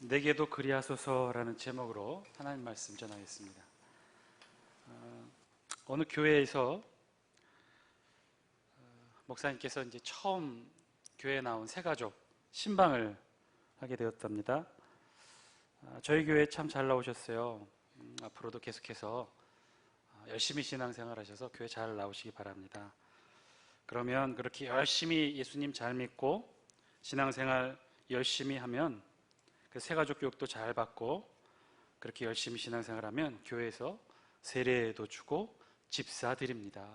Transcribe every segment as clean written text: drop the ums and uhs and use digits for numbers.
내게도 그리하소서라는 제목으로 하나님 말씀 전하겠습니다. 어느 교회에서 목사님께서 이제 처음 교회에 나온 새 가족 신방을 하게 되었답니다. 저희 교회 참 잘 나오셨어요. 앞으로도 계속해서 열심히 신앙생활 하셔서 교회 잘 나오시기 바랍니다. 그러면 그렇게 열심히 예수님 잘 믿고 신앙생활 열심히 하면 그 새가족 교육도 잘 받고 그렇게 열심히 신앙생활하면 교회에서 세례도 주고 집사 드립니다.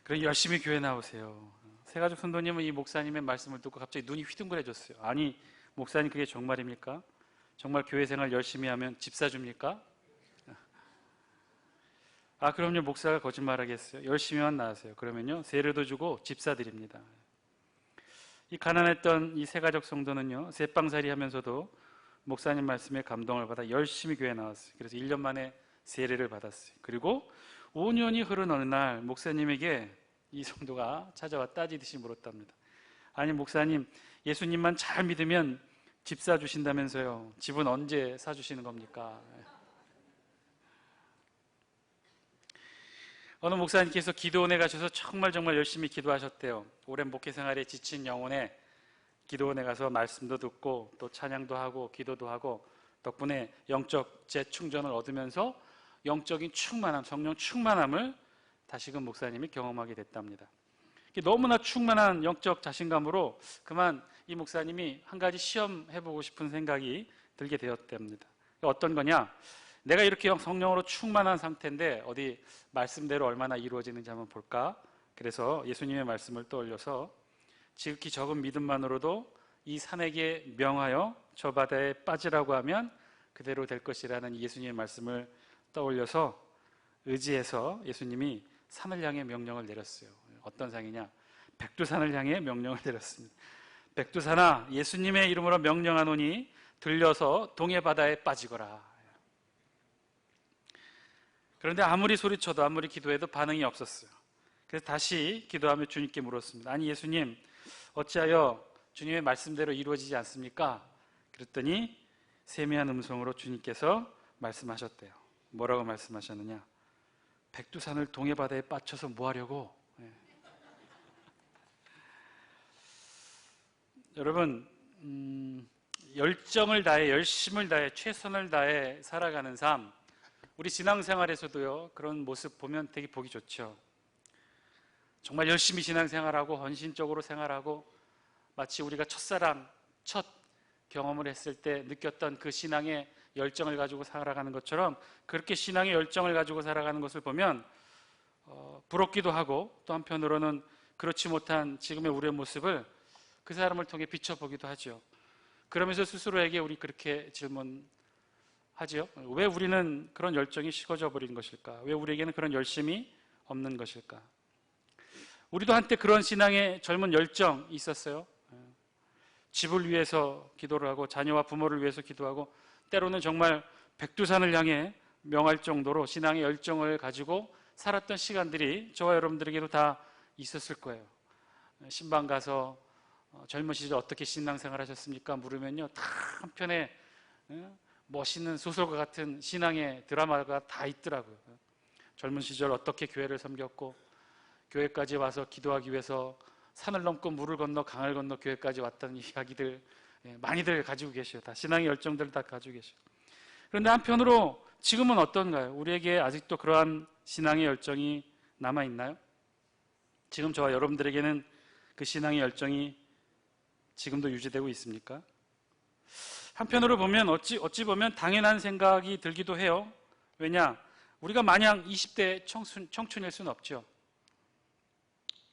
그럼 열심히 교회 나오세요. 새가족 성도님은 이 목사님의 말씀을 듣고 갑자기 눈이 휘둥그레졌어요. 아니 목사님 그게 정말입니까? 정말 교회 생활 열심히 하면 집사 줍니까? 그럼요. 목사가 거짓말하겠어요. 열심히만 나으세요. 그러면요 세례도 주고 집사 드립니다. 이 가난했던 이 새가족 성도는요 새빵살이 하면서도 목사님 말씀에 감동을 받아 열심히 교회에 나왔어요. 그래서 1년 만에 세례를 받았어요. 그리고 5년이 흐른 어느 날 목사님에게 이 성도가 찾아와 따지듯이 물었답니다. 아니 목사님 예수님만 잘 믿으면 집 사주신다면서요. 집은 언제 사주시는 겁니까? 어느 목사님께서 기도원에 가셔서 정말 열심히 기도하셨대요. 오랜 목회 생활에 지친 영혼에 기도원에 가서 말씀도 듣고 또 찬양도 하고 기도도 하고 덕분에 영적 재충전을 얻으면서 영적인 충만함, 성령 충만함을 다시금 목사님이 경험하게 됐답니다. 너무나 충만한 영적 자신감으로 그만 이 목사님이 한 가지 시험해보고 싶은 생각이 들게 되었답니다. 어떤 거냐? 내가 이렇게 성령으로 충만한 상태인데 어디 말씀대로 얼마나 이루어지는지 한번 볼까? 그래서 예수님의 말씀을 떠올려서 지극히 적은 믿음만으로도 이 산에게 명하여 저 바다에 빠지라고 하면 그대로 될 것이라는 예수님의 말씀을 떠올려서 의지해서 예수님이 산을 향해 명령을 내렸어요. 어떤 산이냐? 백두산을 향해 명령을 내렸습니다. 백두산아 예수님의 이름으로 명령하노니 들려서 동해 바다에 빠지거라. 그런데 아무리 소리쳐도 아무리 기도해도 반응이 없었어요. 그래서 다시 기도하며 주님께 물었습니다. 아니 예수님 어찌하여 주님의 말씀대로 이루어지지 않습니까? 그랬더니 세미한 음성으로 주님께서 말씀하셨대요. 뭐라고 말씀하셨느냐? 백두산을 동해바다에 빠쳐서 뭐 하려고? 여러분 열정을 다해 열심을 다해 최선을 다해 살아가는 삶, 우리 신앙생활에서도요 그런 모습 보면 되게 보기 좋죠. 정말 열심히 신앙생활하고 헌신적으로 생활하고 마치 우리가 첫사랑, 첫 경험을 했을 때 느꼈던 그 신앙의 열정을 가지고 살아가는 것처럼 그렇게 신앙의 열정을 가지고 살아가는 것을 보면 부럽기도 하고 또 한편으로는 그렇지 못한 지금의 우리의 모습을 그 사람을 통해 비춰보기도 하죠. 그러면서 스스로에게 우리 그렇게 질문하죠. 왜 우리는 그런 열정이 식어져 버린 것일까? 왜 우리에게는 그런 열심이 없는 것일까? 우리도 한때 그런 신앙의 젊은 열정이 있었어요. 집을 위해서 기도를 하고 자녀와 부모를 위해서 기도하고 때로는 정말 백두산을 향해 명할 정도로 신앙의 열정을 가지고 살았던 시간들이 저와 여러분들에게도 다 있었을 거예요. 신방 가서 젊은 시절 어떻게 신앙생활 하셨습니까? 물으면요 다 한편에 멋있는 소설과 같은 신앙의 드라마가 다 있더라고요. 젊은 시절 어떻게 교회를 섬겼고 교회까지 와서 기도하기 위해서 산을 넘고 물을 건너 강을 건너 교회까지 왔다는 이야기들 많이들 가지고 계셔요. 다 신앙의 열정들 다 가지고 계셔요. 그런데 한편으로 지금은 어떤가요? 우리에게 아직도 그러한 신앙의 열정이 남아있나요? 지금 저와 여러분들에게는 그 신앙의 열정이 지금도 유지되고 있습니까? 한편으로 보면 어찌 보면 당연한 생각이 들기도 해요. 왜냐? 우리가 마냥 20대 청춘일 수는 없죠.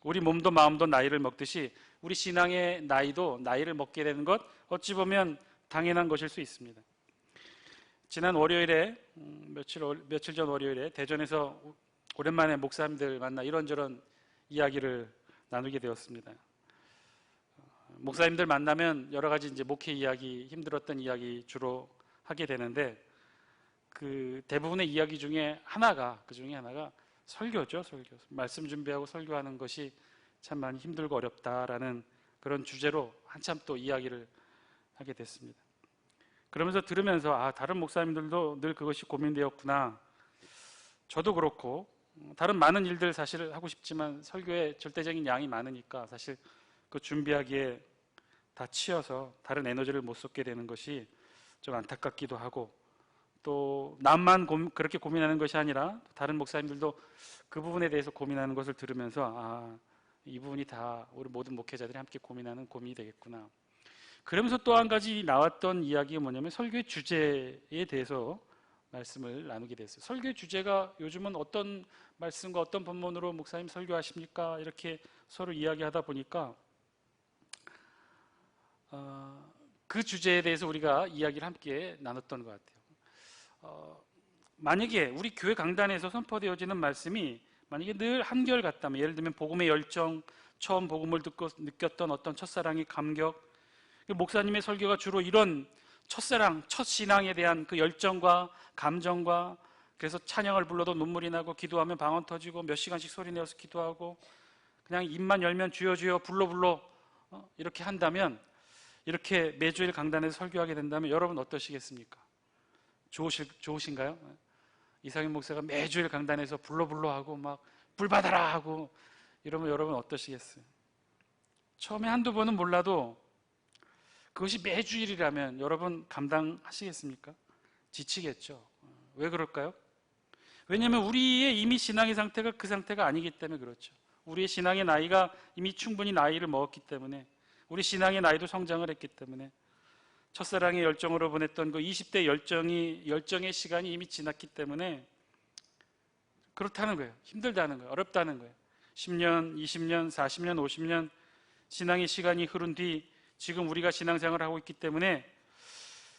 우리 몸도 마음도 나이를 먹듯이 우리 신앙의 나이도 나이를 먹게 되는 것 어찌 보면 당연한 것일 수 있습니다. 지난 월요일에 며칠 전 월요일에 대전에서 오랜만에 목사님들 만나 이런저런 이야기를 나누게 되었습니다. 목사님들 만나면 여러 가지 이제 목회 이야기, 힘들었던 이야기 주로 하게 되는데 그 대부분의 이야기 중에 그 중에 하나가 설교죠. 설교. 말씀 준비하고 설교하는 것이 참 많이 힘들고 어렵다라는 그런 주제로 한참 또 이야기를 하게 됐습니다. 그러면서 들으면서 다른 목사님들도 늘 그것이 고민되었구나. 저도 그렇고 다른 많은 일들 사실 하고 싶지만 설교에 절대적인 양이 많으니까 사실 그 준비하기에 다 치여서 다른 에너지를 못 쏟게 되는 것이 좀 안타깝기도 하고, 또 남만 그렇게 고민하는 것이 아니라 다른 목사님들도 그 부분에 대해서 고민하는 것을 들으면서 이 부분이 다 우리 모든 목회자들이 함께 고민하는 고민이 되겠구나. 그러면서 또 한 가지 나왔던 이야기가 뭐냐면 설교의 주제에 대해서 말씀을 나누게 됐어요. 설교의 주제가 요즘은 어떤 말씀과 어떤 본문으로 목사님 설교하십니까? 이렇게 서로 이야기하다 보니까 그 주제에 대해서 우리가 이야기를 함께 나눴던 것 같아요. 만약에 우리 교회 강단에서 선포되어지는 말씀이 만약에 늘 한결같다면, 예를 들면 복음의 열정, 처음 복음을 듣고 느꼈던 어떤 첫사랑의 감격, 목사님의 설교가 주로 이런 첫사랑, 첫 신앙에 대한 그 열정과 감정과, 그래서 찬양을 불러도 눈물이 나고 기도하면 방언 터지고 몇 시간씩 소리 내어서 기도하고 그냥 입만 열면 주여 주여 불러 이렇게 한다면, 이렇게 매주일 강단에서 설교하게 된다면 여러분 어떠시겠습니까? 좋으신가요? 이상현 목사가 매주일 강단에서 불러 하고 막 불 받아라 하고 이러면 여러분 어떠시겠어요? 처음에 한두 번은 몰라도 그것이 매주일이라면 여러분 감당하시겠습니까? 지치겠죠. 왜 그럴까요? 왜냐하면 우리의 이미 신앙의 상태가 그 상태가 아니기 때문에 그렇죠. 우리의 신앙의 나이가 이미 충분히 나이를 먹었기 때문에, 우리 신앙의 나이도 성장을 했기 때문에, 첫사랑의 열정으로 보냈던 그 20대 열정의 시간이 이미 지났기 때문에 그렇다는 거예요. 힘들다는 거예요. 어렵다는 거예요. 10년, 20년, 40년, 50년 신앙의 시간이 흐른 뒤 지금 우리가 신앙생활을 하고 있기 때문에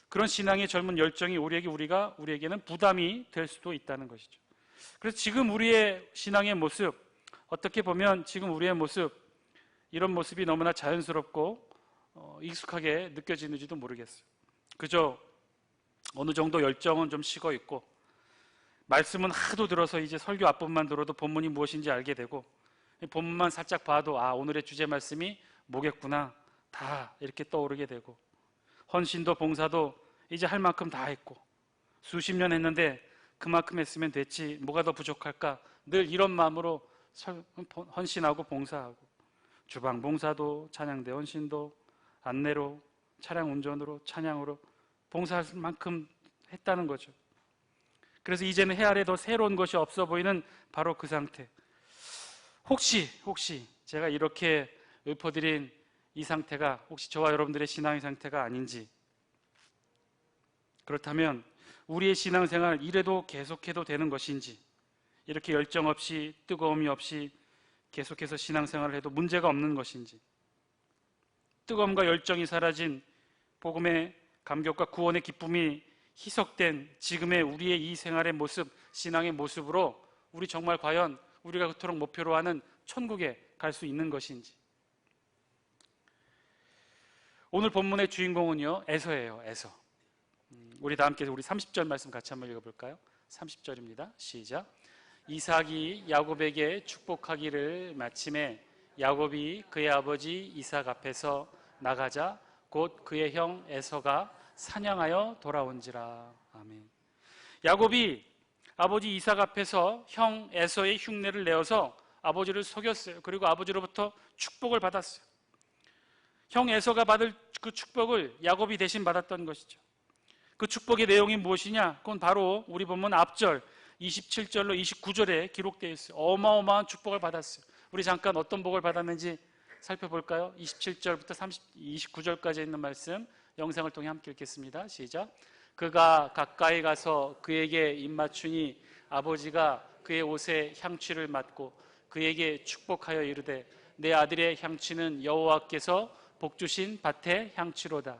그런 신앙의 젊은 열정이 우리에게는 부담이 될 수도 있다는 것이죠. 그래서 지금 우리의 신앙의 모습, 어떻게 보면 지금 우리의 모습, 이런 모습이 너무나 자연스럽고 익숙하게 느껴지는지도 모르겠어요. 그저 어느 정도 열정은 좀 식어 있고, 말씀은 하도 들어서 이제 설교 앞부분만 들어도 본문이 무엇인지 알게 되고, 본문만 살짝 봐도 오늘의 주제 말씀이 뭐겠구나 다 이렇게 떠오르게 되고, 헌신도 봉사도 이제 할 만큼 다 했고, 수십 년 했는데 그만큼 했으면 됐지 뭐가 더 부족할까, 늘 이런 마음으로 헌신하고 봉사하고, 주방 봉사도 찬양대 헌신도 안내로 차량 운전으로 찬양으로 봉사할 만큼 했다는 거죠. 그래서 이제는 해 아래 더 새로운 것이 없어 보이는 바로 그 상태. 혹시 제가 이렇게 읊어드린 이 상태가 혹시 저와 여러분들의 신앙의 상태가 아닌지, 그렇다면 우리의 신앙생활 이래도 계속해도 되는 것인지, 이렇게 열정 없이 뜨거움이 없이 계속해서 신앙생활을 해도 문제가 없는 것인지, 뜨거움과 열정이 사라진 복음의 감격과 구원의 기쁨이 희석된 지금의 우리의 이 생활의 모습, 신앙의 모습으로 우리 정말 과연 우리가 그토록 목표로 하는 천국에 갈 수 있는 것인지. 오늘 본문의 주인공은요, 에서예요. 에서. 우리 다 함께 우리 30절 말씀 같이 한번 읽어볼까요? 30절입니다. 시작. 이삭이 야곱에게 축복하기를 마침에 야곱이 그의 아버지 이삭 앞에서 나가자 곧 그의 형 에서가 사냥하여 돌아온지라. 아멘. 야곱이 아버지 이삭 앞에서 형 에서의 흉내를 내어서 아버지를 속였어요. 그리고 아버지로부터 축복을 받았어요. 형 에서가 받을 그 축복을 야곱이 대신 받았던 것이죠. 그 축복의 내용이 무엇이냐? 그건 바로 우리 본문 앞절 27절로 29절에 기록되어 있어요. 어마어마한 축복을 받았어요. 우리 잠깐 어떤 복을 받았는지 살펴볼까요? 27절부터 29절까지 있는 말씀 영상을 통해 함께 읽겠습니다. 시작. 그가 가까이 가서 그에게 입맞추니 아버지가 그의 옷에 향취를 맡고 그에게 축복하여 이르되 내 아들의 향취는 여호와께서 복주신 밭의 향취로다.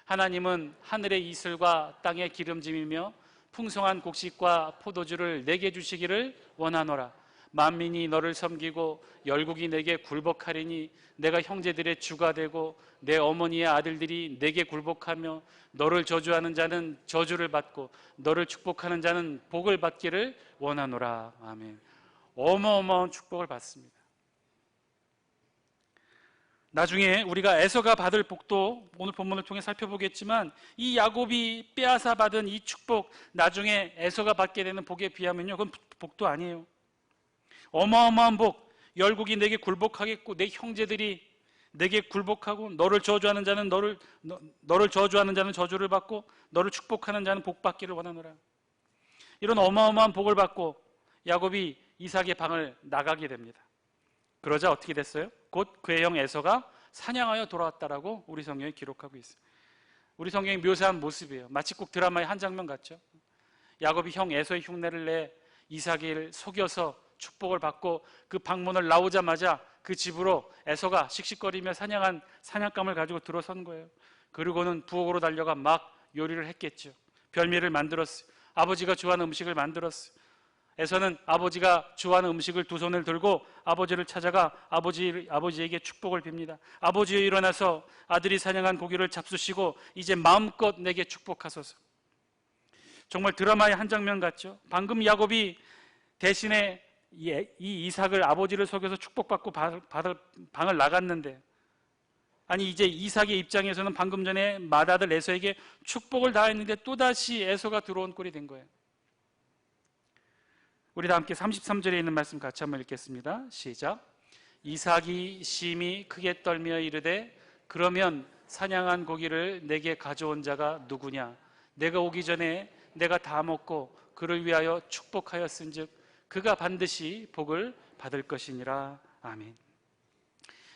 하나님은 하늘의 이슬과 땅의 기름짐이며 풍성한 곡식과 포도주를 내게 주시기를 원하노라. 만민이 너를 섬기고 열국이 내게 굴복하리니 내가 형제들의 주가 되고 내 어머니의 아들들이 내게 굴복하며 너를 저주하는 자는 저주를 받고 너를 축복하는 자는 복을 받기를 원하노라. 아멘. 어마어마한 축복을 받습니다. 나중에 우리가 에서가 받을 복도 오늘 본문을 통해 살펴보겠지만 이 야곱이 빼앗아 받은 이 축복, 나중에 에서가 받게 되는 복에 비하면요, 그건 복도 아니에요. 어마어마한 복, 열국이 내게 굴복하겠고 내 형제들이 내게 굴복하고 너를 저주하는 자는 너를 저주하는 자는 저주를 받고 너를 축복하는 자는 복 받기를 원하노라. 이런 어마어마한 복을 받고 야곱이 이삭의 방을 나가게 됩니다. 그러자 어떻게 됐어요? 곧 그의 형 에서가 사냥하여 돌아왔다라고 우리 성경에 기록하고 있어요. 우리 성경이 묘사한 모습이에요. 마치 꼭 드라마의 한 장면 같죠. 야곱이 형 에서의 흉내를 내 이삭을 속여서 축복을 받고 그 방문을 나오자마자 그 집으로 에서가 씩씩거리며 사냥한 사냥감을 가지고 들어선 거예요. 그리고는 부엌으로 달려가 막 요리를 했겠죠. 별미를 만들었어요. 아버지가 좋아하는 음식을 만들었어요. 에서는 아버지가 좋아하는 음식을 두 손을 들고 아버지를 찾아가 아버지에게 축복을 빕니다. 아버지여 일어나서 아들이 사냥한 고기를 잡수시고 이제 마음껏 내게 축복하소서. 정말 드라마의 한 장면 같죠. 방금 야곱이 대신에 이 이삭을 아버지를 속여서 축복받고 방을 나갔는데, 아니 이제 이삭의 입장에서는 방금 전에 맏아들 에서에게 축복을 다했는데 또다시 에서가 들어온 꼴이 된 거예요. 우리 다 함께 33절에 있는 말씀 같이 한번 읽겠습니다. 시작. 이삭이 심히 크게 떨며 이르되 그러면 사냥한 고기를 내게 가져온 자가 누구냐? 내가 오기 전에 내가 다 먹고 그를 위하여 축복하였은즉 그가 반드시 복을 받을 것이니라. 아멘.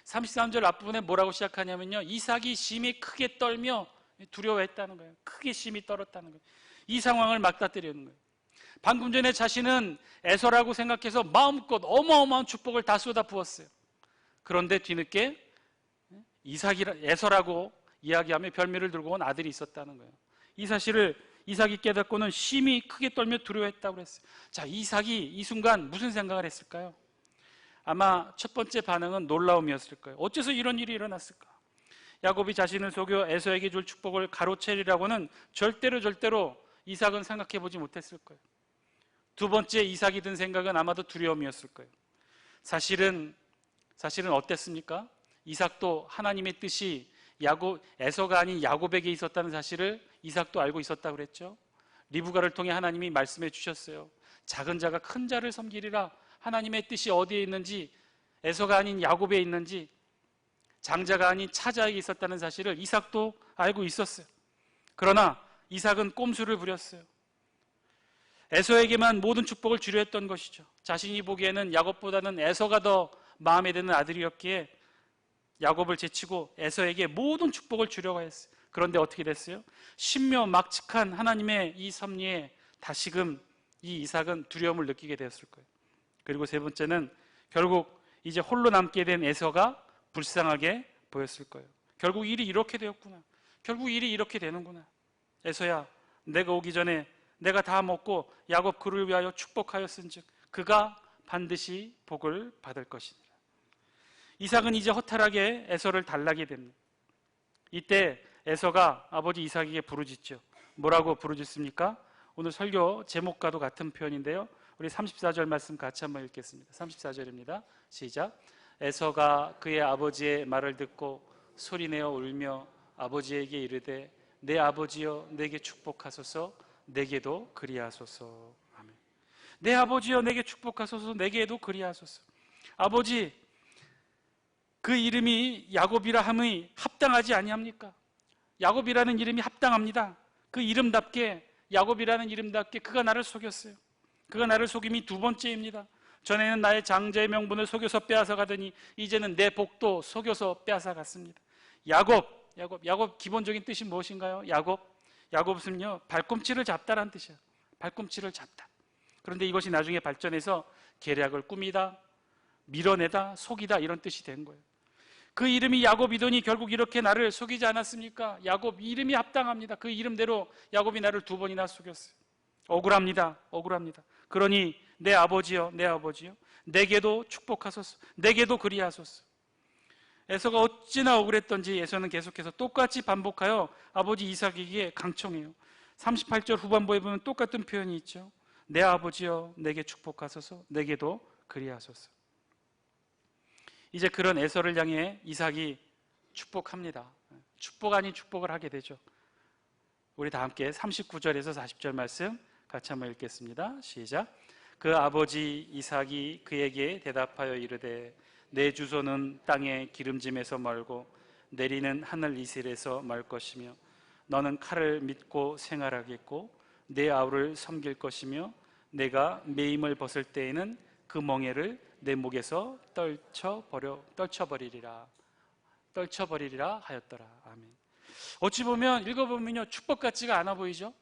33절 앞부분에 뭐라고 시작하냐면요, 이삭이 심히 크게 떨며 두려워했다는 거예요. 크게 심히 떨었다는 거예요. 이 상황을 막다뜨리는 거예요. 방금 전에 자신은 에서라고 생각해서 마음껏 어마어마한 축복을 다 쏟아 부었어요. 그런데 뒤늦게 에서라고 이야기하며 별미를 들고 온 아들이 있었다는 거예요. 이 사실을 이삭이 깨닫고는 심히 크게 떨며 두려워했다고 그랬어요. 자, 이삭이 이 순간 무슨 생각을 했을까요? 아마 첫 번째 반응은 놀라움이었을 거예요. 어째서 이런 일이 일어났을까? 야곱이 자신을 속여 에서에게 줄 축복을 가로채리라고는 절대로 이삭은 생각해 보지 못했을 거예요. 두 번째 이삭이 든 생각은 아마도 두려움이었을 거예요. 사실은 어땠습니까? 이삭도 하나님의 뜻이 에서가 아닌 야곱에게 있었다는 사실을 이삭도 알고 있었다고 그랬죠. 리브가를 통해 하나님이 말씀해 주셨어요. 작은 자가 큰 자를 섬기리라. 하나님의 뜻이 어디에 있는지, 에서가 아닌 야곱에 있는지, 장자가 아닌 차자에게 있었다는 사실을 이삭도 알고 있었어요. 그러나 이삭은 꼼수를 부렸어요. 에서에게만 모든 축복을 주려 했던 것이죠. 자신이 보기에는 야곱보다는 에서가 더 마음에 드는 아들이었기에 야곱을 제치고 에서에게 모든 축복을 주려고 했어요. 그런데 어떻게 됐어요? 신묘막측한 하나님의 이 섭리에 다시금 이 이삭은 두려움을 느끼게 되었을 거예요. 그리고 세 번째는 결국 이제 홀로 남게 된 에서가 불쌍하게 보였을 거예요. 결국 일이 이렇게 되었구나. 결국 일이 이렇게 되는구나. 에서야, 내가 오기 전에 내가 다 먹고 야곱 그를 위하여 축복하였은즉 그가 반드시 복을 받을 것이니라. 이삭은 이제 허탈하게 에서를 달라게 됩니다. 이때 에서가 아버지 이삭에게 부르짖죠. 뭐라고 부르짖습니까? 오늘 설교 제목과도 같은 표현인데요. 우리 34절 말씀 같이 한번 읽겠습니다. 34절입니다. 시작. 에서가 그의 아버지의 말을 듣고 소리내어 울며 아버지에게 이르되 내 아버지여 내게 축복하소서, 내게도 그리하소서. 아멘. 내 아버지여 내게 축복하소서, 내게도 그리하소서. 아버지, 그 이름이 야곱이라 함이 합당하지 아니합니까? 야곱이라는 이름이 합당합니다. 그 이름답게, 야곱이라는 이름답게 그가 나를 속였어요. 그가 나를 속임이 두 번째입니다. 전에는 나의 장자의 명분을 속여서 빼앗아 가더니 이제는 내 복도 속여서 빼앗아 갔습니다. 야곱 기본적인 뜻이 무엇인가요? 야곱은요, 발꿈치를 잡다라는 뜻이에요. 발꿈치를 잡다. 그런데 이것이 나중에 발전해서 계략을 꾸미다, 밀어내다, 속이다 이런 뜻이 된 거예요. 그 이름이 야곱이더니 결국 이렇게 나를 속이지 않았습니까? 야곱 이름이 합당합니다. 그 이름대로 야곱이 나를 두 번이나 속였어요. 억울합니다. 그러니 내 아버지여 내게도 축복하소서, 내게도 그리하소서. 에서가 어찌나 억울했던지 에서는 계속해서 똑같이 반복하여 아버지 이삭에게 강청해요. 38절 후반부에 보면 똑같은 표현이 있죠. 내 아버지여 내게 축복하소서, 내게도 그리하소서. 이제 그런 에서를 향해 이삭이 축복합니다. 축복 아닌 축복을 하게 되죠. 우리 다 함께 39절에서 40절 말씀 같이 한번 읽겠습니다. 시작. 그 아버지 이삭이 그에게 대답하여 이르되 내 주소는 땅의 기름짐에서 멀고 내리는 하늘 이슬에서 멀 것이며 너는 칼을 믿고 생활하겠고 내 아우를 섬길 것이며 내가 매임을 벗을 때에는 그 멍에를 내 목에서 떨쳐버리리라 하였더라. 아멘. 어찌 보면 읽어보면요 축복 같지가 않아 보이죠?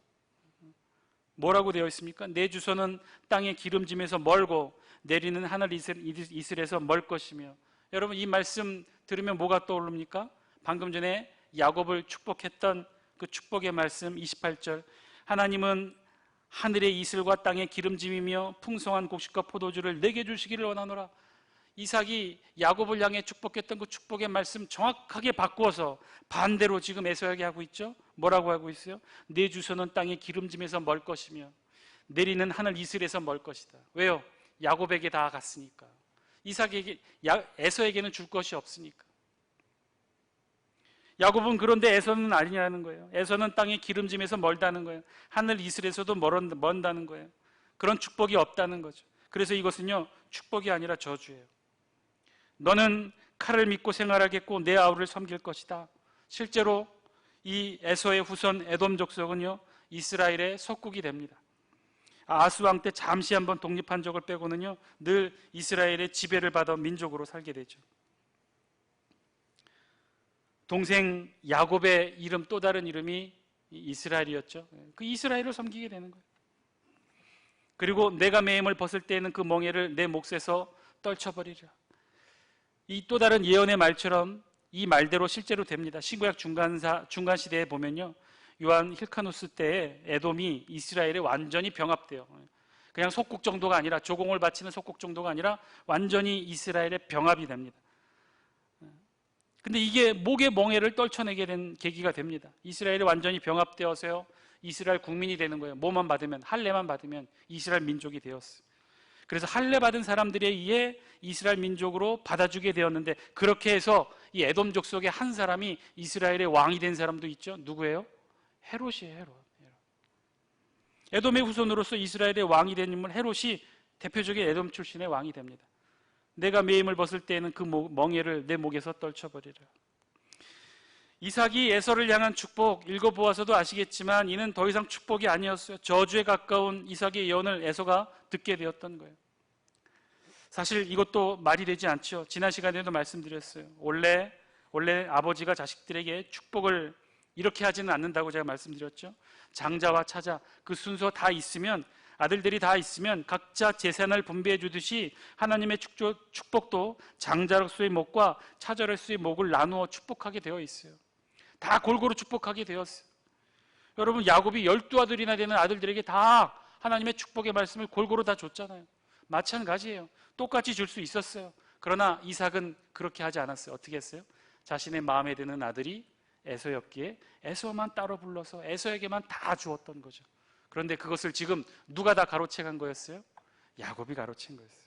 뭐라고 되어 있습니까? 내 주소는 땅의 기름짐에서 멀고 내리는 하늘 이슬에서 멀 것이며. 여러분 이 말씀 들으면 뭐가 떠오릅니까? 방금 전에 야곱을 축복했던 그 축복의 말씀 28절. 하나님은 하늘의 이슬과 땅의 기름짐이며 풍성한 곡식과 포도주를 내게 주시기를 원하노라. 이삭이 야곱을 향해 축복했던 그 축복의 말씀 정확하게 바꾸어서 반대로 지금 에서에게 하고 있죠. 뭐라고 하고 있어요? 내 주소는 땅의 기름짐에서 멀 것이며 내리는 하늘 이슬에서 멀 것이다. 왜요? 야곱에게 다 갔으니까. 에서에게는 줄 것이 없으니까. 야곱은 그런데 에서는 아니냐는 거예요. 에서는 땅의 기름짐에서 멀다는 거예요. 하늘 이슬에서도 먼다는 거예요. 그런 축복이 없다는 거죠. 그래서 이것은요 축복이 아니라 저주예요. 너는 칼을 믿고 생활하겠고 내 아우를 섬길 것이다. 실제로 이 에서의 후손 에돔 족속은요 이스라엘의 속국이 됩니다. 아하스왕 때 잠시 한번 독립한 적을 빼고는요 늘 이스라엘의 지배를 받아 민족으로 살게 되죠. 동생 야곱의 이름 또 다른 이름이 이스라엘이었죠. 그 이스라엘을 섬기게 되는 거예요. 그리고 내가 매임을 벗을 때에는 그 멍에를 내 몫에서 떨쳐버리리라. 이 또 다른 예언의 말처럼 이 말대로 실제로 됩니다. 신구약 중간 시대에 보면요 요한 힐카누스 때에 에돔이 이스라엘에 완전히 병합돼요. 그냥 속국 정도가 아니라 조공을 바치는 속국 정도가 아니라 완전히 이스라엘에 병합이 됩니다. 근데 이게 목의 멍에를 떨쳐내게 된 계기가 됩니다. 이스라엘이 완전히 병합되어서요 이스라엘 국민이 되는 거예요. 뭐만 받으면, 할례만 받으면 이스라엘 민족이 되었어요. 그래서 할례 받은 사람들에 의해 이스라엘 민족으로 받아주게 되었는데, 그렇게 해서 이 에돔 족속의 한 사람이 이스라엘의 왕이 된 사람도 있죠. 누구예요? 헤롯이에요. 헤롯. 에돔의 후손으로서 이스라엘의 왕이 된 인물 헤롯이 대표적인 에돔 출신의 왕이 됩니다. 내가 매임을 벗을 때에는 그 멍에를 내 목에서 떨쳐버리라. 이삭이 에서를 향한 축복 읽어보아서도 아시겠지만 이는 더 이상 축복이 아니었어요. 저주에 가까운 이삭의 예언을 에서가 듣게 되었던 거예요. 사실 이것도 말이 되지 않죠. 지난 시간에도 말씀드렸어요. 원래 아버지가 자식들에게 축복을 이렇게 하지는 않는다고 제가 말씀드렸죠. 장자와 차자 그 순서 다 있으면, 아들들이 다 있으면 각자 재산을 분배해 주듯이 하나님의 축복도 장자로서의 목과 차자로서의 목을 나누어 축복하게 되어 있어요. 다 골고루 축복하게 되었어요. 여러분 야곱이 12아들이나 되는 아들들에게 다 하나님의 축복의 말씀을 골고루 다 줬잖아요. 마찬가지예요. 똑같이 줄 수 있었어요. 그러나 이삭은 그렇게 하지 않았어요. 어떻게 했어요? 자신의 마음에 드는 아들이 에서였기에 에서만 따로 불러서 에서에게만 다 주었던 거죠. 그런데 그것을 지금 누가 다 가로채간 거였어요? 야곱이 가로챈 거였어요.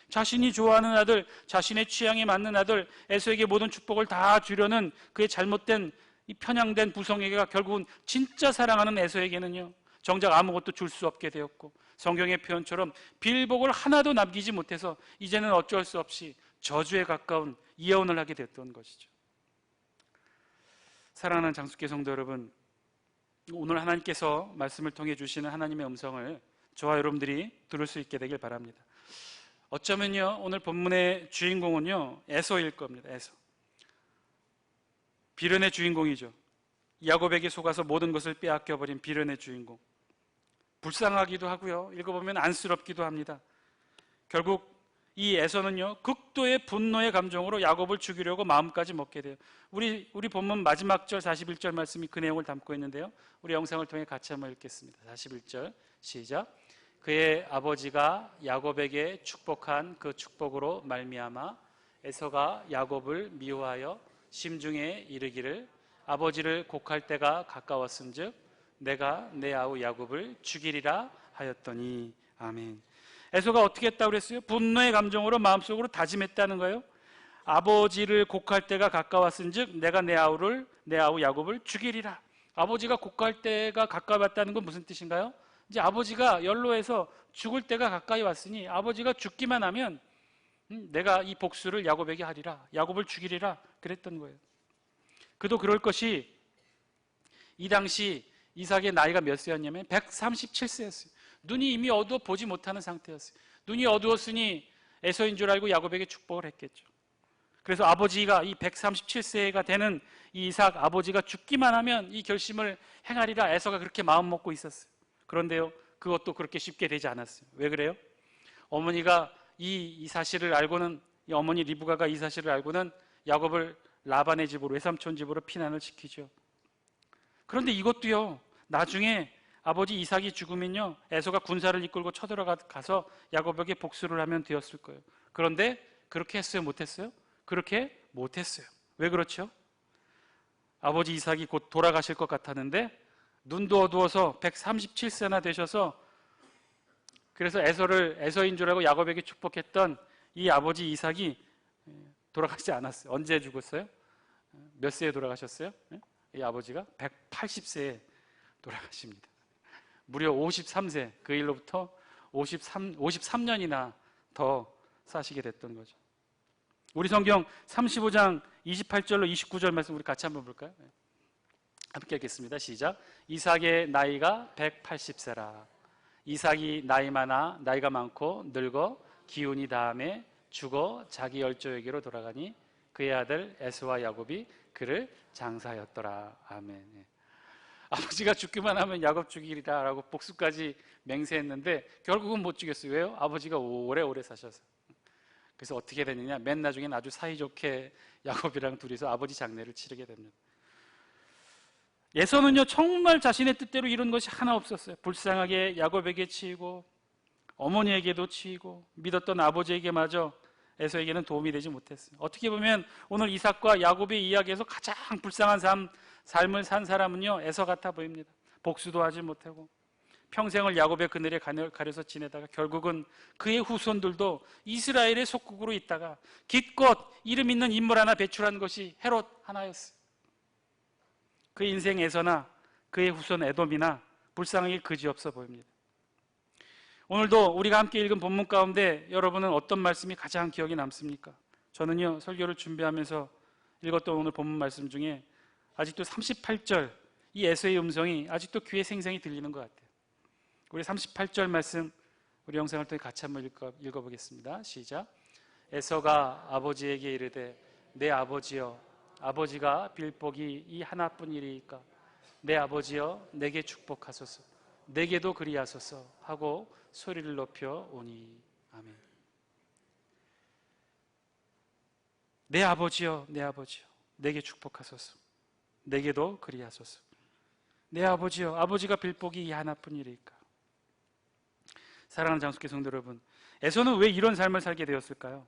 자신이 좋아하는 아들, 자신의 취향에 맞는 아들 에서에게 모든 축복을 다 주려는 그의 잘못된 이 편향된 부성애가 결국은 진짜 사랑하는 에서에게는요 정작 아무것도 줄 수 없게 되었고, 성경의 표현처럼 빌복을 하나도 남기지 못해서 이제는 어쩔 수 없이 저주에 가까운 예언을 하게 됐던 것이죠. 사랑하는 장숙계 성도 여러분, 오늘 하나님께서 말씀을 통해 주시는 하나님의 음성을 저와 여러분들이 들을 수 있게 되길 바랍니다. 어쩌면요 오늘 본문의 주인공은요 에서일 겁니다. 에서, 비련의 주인공이죠. 야곱에게 속아서 모든 것을 빼앗겨버린 비련의 주인공. 불쌍하기도 하고요 읽어보면 안쓰럽기도 합니다. 결국 이 에서는요 극도의 분노의 감정으로 야곱을 죽이려고 마음까지 먹게 돼요. 우리 본문 마지막 절 41절 말씀이 그 내용을 담고 있는데요, 우리 영상을 통해 같이 한번 읽겠습니다. 41절 시작. 그의 아버지가 야곱에게 축복한 그 축복으로 말미암아 에서가 야곱을 미워하여 심중에 이르기를 아버지를 곡할 때가 가까웠은즉 내가 내 아우 야곱을 죽이리라 하였더니. 아멘. 에서가 어떻게 했다고 그랬어요? 분노의 감정으로 마음속으로 다짐했다는 거예요. 아버지를 곡할 때가 가까웠은즉 내가 내 아우 야곱을 죽이리라. 아버지가 곡할 때가 가까이 왔다는 건 무슨 뜻인가요? 이제 아버지가 연로해서 죽을 때가 가까이 왔으니 아버지가 죽기만 하면 내가 이 복수를 야곱에게 하리라. 야곱을 죽이리라. 그랬던 거예요. 그도 그럴 것이 이 당시 이삭의 나이가 몇 세였냐면 137세였어요. 눈이 이미 어두워 보지 못하는 상태였어요. 눈이 어두웠으니 에서인 줄 알고 야곱에게 축복을 했겠죠. 그래서 아버지가 이 137세가 되는 이 이삭 아버지가 죽기만 하면 이 결심을 행하리라 에서가 그렇게 마음 먹고 있었어요. 그런데요, 그것도 그렇게 쉽게 되지 않았어요. 왜 그래요? 어머니가 이 사실을 알고는, 이 어머니 리브가가 이 사실을 알고는 야곱을 라반의 집으로, 외삼촌 집으로 피난을 시키죠. 그런데 이것도요, 나중에 아버지 이삭이 죽으면요, 에서가 군사를 이끌고 쳐들어가서 야곱에게 복수를 하면 되었을 거예요. 그런데 그렇게 했어요? 못했어요? 그렇게 못했어요. 왜 그렇죠? 아버지 이삭이 곧 돌아가실 것 같았는데 눈도 어두워서 137세나 되셔서, 그래서 에서인 줄 알고 야곱에게 축복했던 이 아버지 이삭이 돌아가지 않았어요. 언제 죽었어요? 몇 세에 돌아가셨어요? 이 아버지가 180세에 돌아가십니다. 무려 53세, 그 일로부터 53년이나 더 사시게 됐던 거죠. 우리 성경 35장 28절로 29절 말씀 우리 같이 한번 볼까요? 함께 읽겠습니다. 시작. 이삭의 나이가 180세라. 이삭이 나이가 많고 늙어 기운이 다함에 죽어 자기 열조에게로 돌아가니 그의 아들 에서와 야곱이 그를 장사하였더라. 아멘. 아버지가 죽기만 하면 야곱 죽이리라 라고 복수까지 맹세했는데 결국은 못 죽였어요. 왜요? 아버지가 오래오래 사셔서. 그래서 어떻게 되느냐, 맨 나중엔 아주 사이좋게 야곱이랑 둘이서 아버지 장례를 치르게 됩니다. 에서는요, 정말 자신의 뜻대로 이룬 것이 하나 없었어요. 불쌍하게 야곱에게 치이고 어머니에게도 치이고 믿었던 아버지에게마저 에서에게는 도움이 되지 못했어요. 어떻게 보면 오늘 이삭과 야곱의 이야기에서 가장 불쌍한 삶을 산 사람은요, 에서 같아 보입니다. 복수도 하지 못하고 평생을 야곱의 그늘에 가려서 지내다가 결국은 그의 후손들도 이스라엘의 속국으로 있다가 기껏 이름 있는 인물 하나 배출한 것이 헤롯 하나였어요. 그 인생 에서나 그의 후손 에돔이나 불쌍하게 그지없어 보입니다. 오늘도 우리가 함께 읽은 본문 가운데 여러분은 어떤 말씀이 가장 기억에 남습니까? 저는요, 설교를 준비하면서 읽었던 오늘 본문 말씀 중에 아직도 38절 이 에서의 음성이 아직도 귀에 생생히 들리는 것 같아요. 우리 38절 말씀 우리 영상을 통해 같이 한번 읽어보겠습니다. 시작. 에서가 아버지에게 이르되 내 아버지여, 아버지가 빌복이 이 하나뿐이리이까 내 아버지여 내게 축복하소서, 내게도 그리하소서 하고 소리를 높여 오니. 아멘. 내 아버지여, 내 아버지여 내게 축복하소서, 내게도 그리하소서. 내 아버지여, 아버지가 빌복이 이 하나뿐이리이까. 사랑하는 장수교 성도 여러분, 에서는 왜 이런 삶을 살게 되었을까요?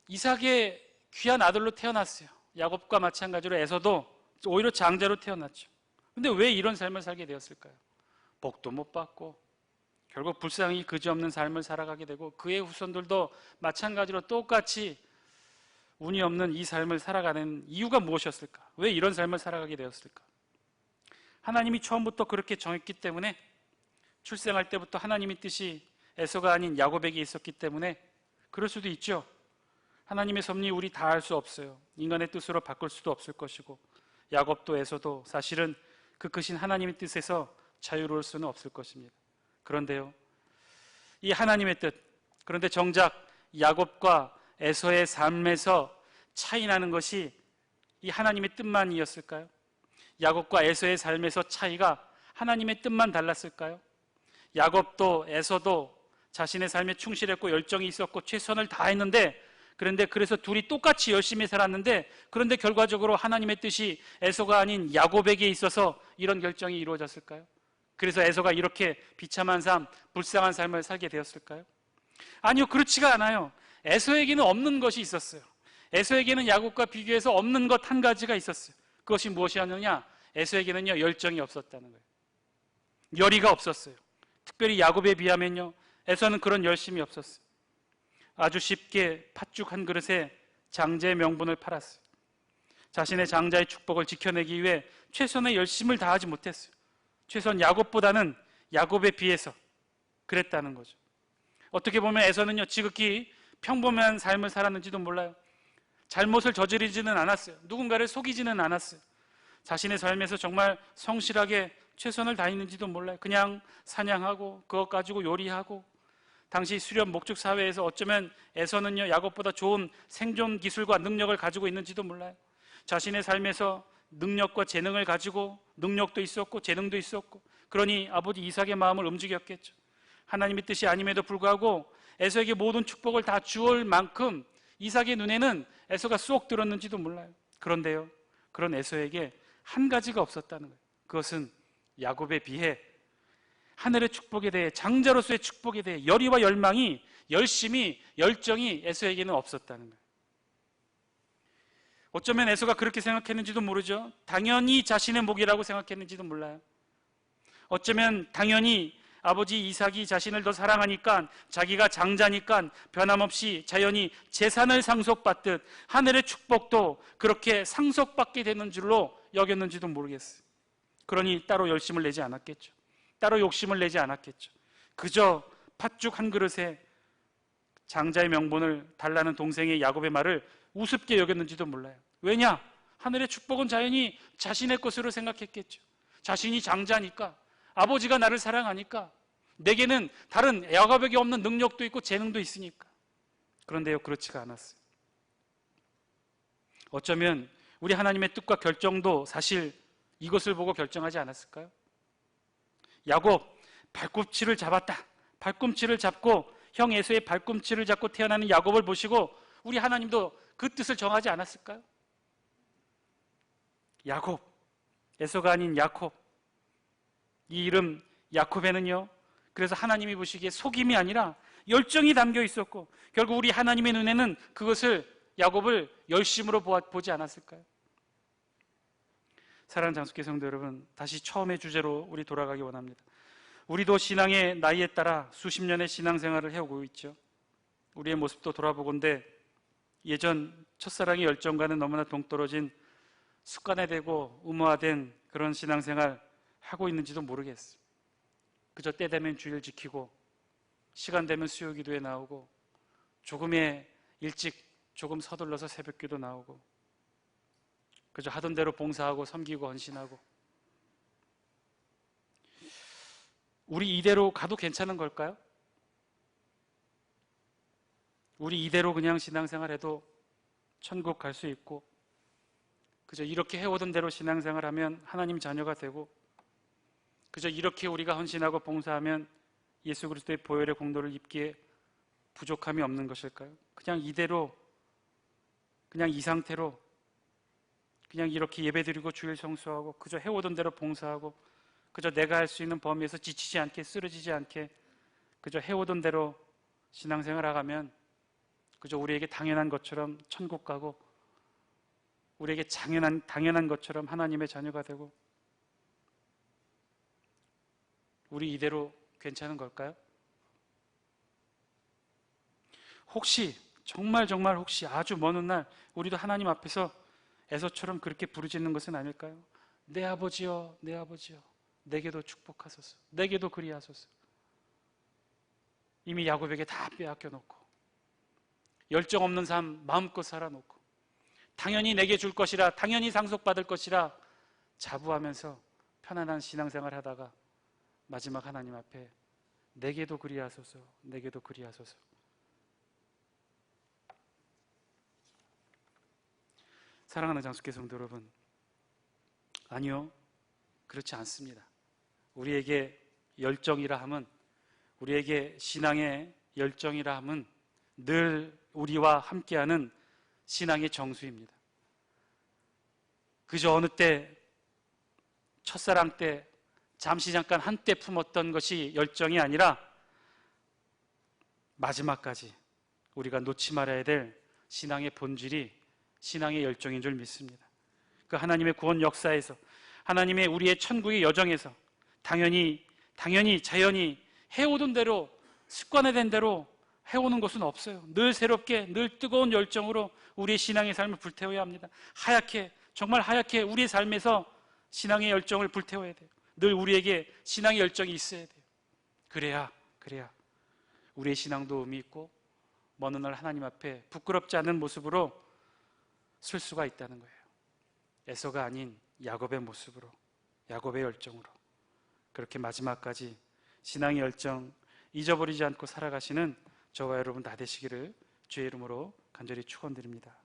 이삭의 귀한 아들로 태어났어요. 야곱과 마찬가지로 에서도 오히려 장자로 태어났죠. 근데 왜 이런 삶을 살게 되었을까요? 복도 못 받고 결국 불쌍히 그지없는 삶을 살아가게 되고 그의 후손들도 마찬가지로 똑같이 운이 없는 이 삶을 살아가는 이유가 무엇이었을까? 왜 이런 삶을 살아가게 되었을까? 하나님이 처음부터 그렇게 정했기 때문에, 출생할 때부터 하나님의 뜻이 에서가 아닌 야곱에게 있었기 때문에 그럴 수도 있죠. 하나님의 섭리 우리 다 알 수 없어요. 인간의 뜻으로 바꿀 수도 없을 것이고 야곱도 에서도 사실은 그 크신 하나님의 뜻에서 자유로울 수는 없을 것입니다. 그런데요, 이 하나님의 뜻, 그런데 정작 야곱과 에서의 삶에서 차이 나는 것이 이 하나님의 뜻만이었을까요? 야곱과 에서의 삶에서 차이가 하나님의 뜻만 달랐을까요? 야곱도 에서도 자신의 삶에 충실했고 열정이 있었고 최선을 다했는데, 그런데 그래서 둘이 똑같이 열심히 살았는데, 그런데 결과적으로 하나님의 뜻이 에서가 아닌 야곱에게 있어서 이런 결정이 이루어졌을까요? 그래서 에서가 이렇게 비참한 삶, 불쌍한 삶을 살게 되었을까요? 아니요, 그렇지가 않아요. 에서에게는 없는 것이 있었어요. 에서에게는 야곱과 비교해서 없는 것 한 가지가 있었어요. 그것이 무엇이었느냐? 에서에게는요, 열정이 없었다는 거예요. 열의가 없었어요. 특별히 야곱에 비하면요, 에서는 그런 열심이 없었어요. 아주 쉽게 팥죽 한 그릇에 장자의 명분을 팔았어요. 자신의 장자의 축복을 지켜내기 위해 최선의 열심을 다하지 못했어요. 최소한 야곱보다는 야곱에 비해서 그랬다는 거죠. 어떻게 보면 에서는요, 지극히 평범한 삶을 살았는지도 몰라요. 잘못을 저지르지는 않았어요. 누군가를 속이지는 않았어요. 자신의 삶에서 정말 성실하게 최선을 다했는지도 몰라요. 그냥 사냥하고 그것 가지고 요리하고, 당시 수렵 목축 사회에서 어쩌면 에서는요, 야곱보다 좋은 생존 기술과 능력을 가지고 있는지도 몰라요. 자신의 삶에서 능력과 재능을 가지고, 능력도 있었고 재능도 있었고, 그러니 아버지 이삭의 마음을 움직였겠죠. 하나님의 뜻이 아님에도 불구하고 에서에게 모든 축복을 다 주올 만큼 이삭의 눈에는 에서가 쏙 들었는지도 몰라요. 그런데요, 그런 에서에게 한 가지가 없었다는 거예요. 그것은 야곱에 비해 하늘의 축복에 대해, 장자로서의 축복에 대해 열의와 열망이, 열심이, 열정이 에서에게는 없었다는 거예요. 어쩌면 에서가 그렇게 생각했는지도 모르죠. 당연히 자신의 목이라고 생각했는지도 몰라요. 어쩌면 당연히 아버지 이삭이 자신을 더 사랑하니까, 자기가 장자니까 변함없이 자연히 재산을 상속받듯 하늘의 축복도 그렇게 상속받게 되는 줄로 여겼는지도 모르겠어요. 그러니 따로 열심을 내지 않았겠죠. 따로 욕심을 내지 않았겠죠. 그저 팥죽 한 그릇에 장자의 명분을 달라는 동생의 야곱의 말을 우습게 여겼는지도 몰라요. 왜냐? 하늘의 축복은 자연히 자신의 것으로 생각했겠죠. 자신이 장자니까, 아버지가 나를 사랑하니까, 내게는 다른 야곱에게 없는 능력도 있고 재능도 있으니까. 그런데요, 그렇지가 않았어요. 어쩌면 우리 하나님의 뜻과 결정도 사실 이것을 보고 결정하지 않았을까요? 야곱, 발꿈치를 잡았다. 발꿈치를 잡고, 형 에서의 발꿈치를 잡고 태어나는 야곱을 보시고 우리 하나님도 그 뜻을 정하지 않았을까요? 야곱, 에서가 아닌 야콥. 이 이름 야콥에는요, 그래서 하나님이 보시기에 속임이 아니라 열정이 담겨 있었고, 결국 우리 하나님의 눈에는 그것을, 야곱을 열심으로 보지 않았을까요? 사랑하는 장숙회 성도 여러분, 다시 처음의 주제로 우리 돌아가기 원합니다. 우리도 신앙의 나이에 따라 수십 년의 신앙생활을 해오고 있죠. 우리의 모습도 돌아보건대 예전 첫사랑의 열정과는 너무나 동떨어진 습관화되고 의무화된 그런 신앙생활 하고 있는지도 모르겠어요. 그저 때 되면 주일 지키고, 시간 되면 수요기도에 나오고, 조금의 일찍 조금 서둘러서 새벽기도 나오고, 그저 하던 대로 봉사하고 섬기고 헌신하고. 우리 이대로 가도 괜찮은 걸까요? 우리 이대로 그냥 신앙생활해도 천국 갈 수 있고, 그저 이렇게 해오던 대로 신앙생활하면 하나님 자녀가 되고, 그저 이렇게 우리가 헌신하고 봉사하면 예수 그리스도의 보혈의 공로를 입기에 부족함이 없는 것일까요? 그냥 이대로, 그냥 이 상태로 그냥 이렇게 예배드리고 주일 성수하고 그저 해오던 대로 봉사하고, 그저 내가 할 수 있는 범위에서 지치지 않게, 쓰러지지 않게 그저 해오던 대로 신앙생활 하가면 그저 우리에게 당연한 것처럼 천국 가고, 우리에게 당연한 것처럼 하나님의 자녀가 되고, 우리 이대로 괜찮은 걸까요? 혹시 정말 혹시 아주 먼 훗날 우리도 하나님 앞에서 에서처럼 그렇게 부르짖는 것은 아닐까요? 내 아버지여, 내 아버지여, 내게도 축복하소서, 내게도 그리하소서. 이미 야곱에게 다 빼앗겨 놓고, 열정 없는 삶 마음껏 살아놓고, 당연히 내게 줄 것이라, 당연히 상속받을 것이라 자부하면서 편안한 신앙생활 하다가 마지막 하나님 앞에 내게도 그리하소서, 내게도 그리하소서. 사랑하는 장숙회 성도 여러분, 아니요, 그렇지 않습니다. 우리에게 열정이라 함은, 우리에게 신앙의 열정이라 함은 늘 우리와 함께하는 신앙의 정수입니다. 그저 어느 때, 첫사랑 때 잠시 잠깐 한때 품었던 것이 열정이 아니라 마지막까지 우리가 놓지 말아야 될 신앙의 본질이 신앙의 열정인 줄 믿습니다. 그 하나님의 구원 역사에서, 하나님의 우리의 천국의 여정에서 당연히 자연히 해오던 대로, 습관화된 대로 해오는 것은 없어요. 늘 새롭게, 늘 뜨거운 열정으로 우리의 신앙의 삶을 불태워야 합니다. 하얗게, 정말 하얗게 우리의 삶에서 신앙의 열정을 불태워야 돼요. 늘 우리에게 신앙의 열정이 있어야 돼요. 그래야 우리의 신앙도 의미 있고 먼 날 하나님 앞에 부끄럽지 않은 모습으로 설 수가 있다는 거예요. 에서가 아닌 야곱의 모습으로, 야곱의 열정으로 그렇게 마지막까지 신앙의 열정 잊어버리지 않고 살아가시는 저와 여러분 다 되시기를 주의 이름으로 간절히 축원드립니다.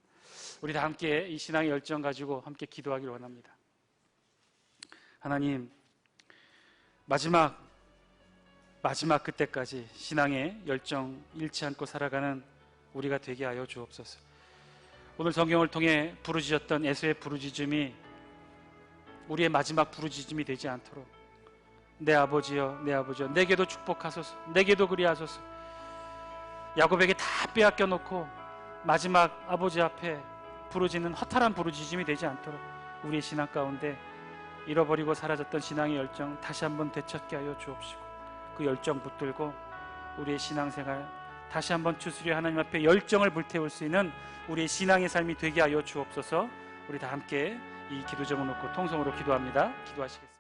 우리 다 함께 이 신앙의 열정 가지고 함께 기도하기를 원합니다. 하나님, 마지막 그때까지 신앙의 열정 잃지 않고 살아가는 우리가 되게 하여 주옵소서. 오늘 성경을 통해 부르짖었던 에서의 부르짖음이 우리의 마지막 부르짖음이 되지 않도록 내 아버지여 내게도 축복하소서, 내게도 그리하소서. 야곱에게 다 빼앗겨 놓고 마지막 아버지 앞에 부르짖는 허탈한 부르짖음이 되지 않도록 우리의 신앙 가운데 잃어버리고 사라졌던 신앙의 열정 다시 한번 되찾게 하여 주옵시고, 그 열정 붙들고 우리의 신앙생활 다시 한번 추스려 하나님 앞에 열정을 불태울 수 있는 우리의 신앙의 삶이 되게 하여 주옵소서. 우리 다 함께 이 기도 제목 놓고 통성으로 기도합니다. 기도하시겠습니다.